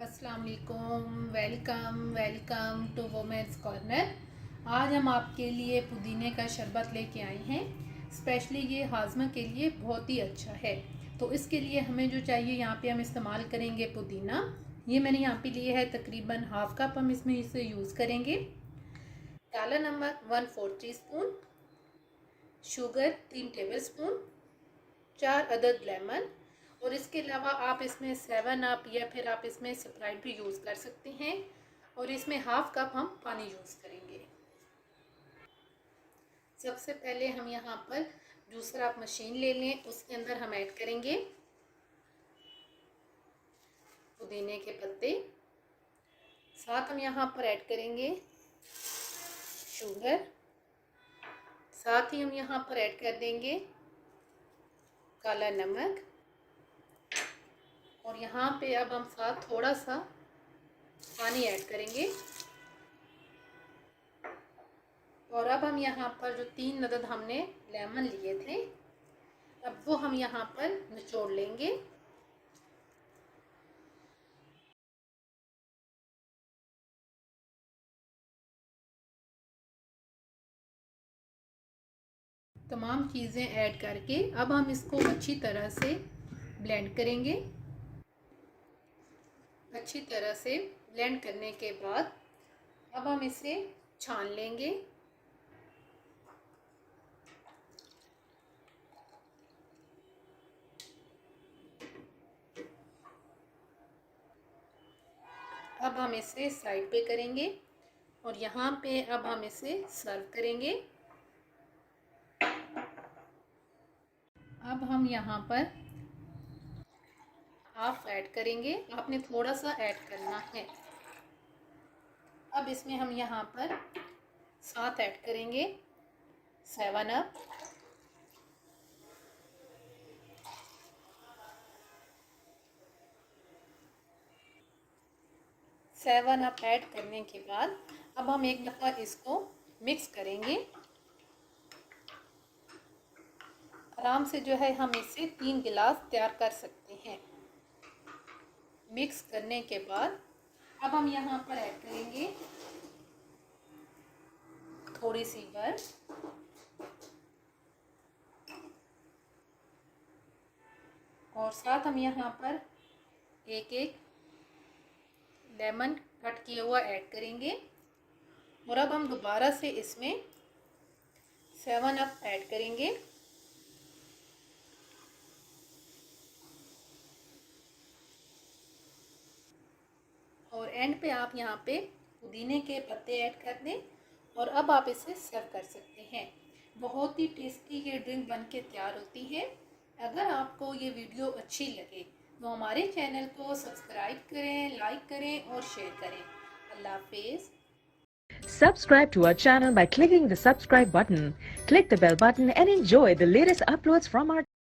अस्सलाम वालेकुम। Welcome to women's corner. आज हम आपके लिए पुदीने का शरबत लेके आए हैं। स्पेशली ये हाजमा के लिए बहुत ही अच्छा है। तो इसके लिए हमें जो चाहिए, यहाँ पे हम इस्तेमाल करेंगे पुदीना। ये मैंने यहाँ पे लिए है तकरीबन हाफ कप, हम इसमें इसे यूज़ करेंगे। काला नमक 1/4 टीस्पून, शुगर 3 टेबलस्पून, 4 अदद लेमन, और इसके अलावा आप इसमें 7 अप या फिर आप इसमें स्प्राइट भी यूज़ कर सकते हैं। और इसमें हाफ कप हम पानी यूज़ करेंगे। सबसे पहले हम यहाँ पर जूसर आप मशीन ले लें, उसके अंदर हम ऐड करेंगे पुदीने के पत्ते। साथ हम यहाँ पर ऐड करेंगे शुगर। साथ ही हम यहाँ पर ऐड कर देंगे काला नमक। और यहाँ पे अब हम साथ थोड़ा सा पानी ऐड करेंगे। और अब हम यहाँ पर जो 3 अदद हमने लेमन लिए थे, अब वो हम यहाँ पर निचोड़ लेंगे। तमाम चीज़ें ऐड करके अब हम इसको अच्छी तरह से ब्लेंड करेंगे। अच्छी तरह से ब्लेंड करने के बाद अब हम इसे छान लेंगे। अब हम इसे साइड पे करेंगे और यहाँ पे अब हम इसे सर्व करेंगे। अब हम यहाँ पर हाफ ऐड करेंगे, आपने थोड़ा सा ऐड करना है। अब इसमें हम यहाँ पर साथ ऐड करेंगे 7 अप, ऐड करने के बाद अब हम एक दफ़ा इसको मिक्स करेंगे। आराम से जो है हम इसे 3 गिलास तैयार कर सकते हैं। मिक्स करने के बाद अब हम यहाँ पर ऐड करेंगे थोड़ी सी बर्फ और साथ हम यहाँ पर एक लेमन कट किया हुआ ऐड करेंगे। और अब हम दोबारा से इसमें 7 अप ऐड करेंगे। और एंड पे आप यहाँ पे पुदीने के पत्ते ऐड कर दें और अब आप इसे सर्व कर सकते हैं। बहुत ही टेस्टी ये ड्रिंक बनके तैयार होती है। अगर आपको ये वीडियो अच्छी लगे तो हमारे चैनल को सब्सक्राइब करें, लाइक करें और शेयर करें। अल्लाह हाफिज़। Subscribe to our channel by clicking the subscribe button. Click the bell button and enjoy the latest uploads from our channel.